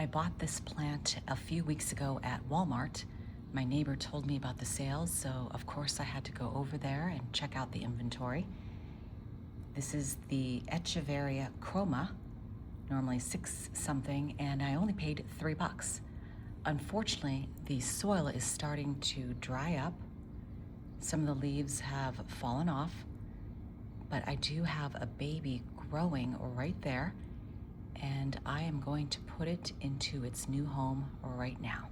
I bought this plant a few weeks ago at Walmart. My neighbor told me about the sales, so of course I had to go over there and check out the inventory. This is the Echeveria Chroma, normally 6 something, and I only paid $3. Unfortunately, the soil is starting to dry up. Some of the leaves have fallen off, but I do have a baby growing right there, and I am going to put it into its new home right now.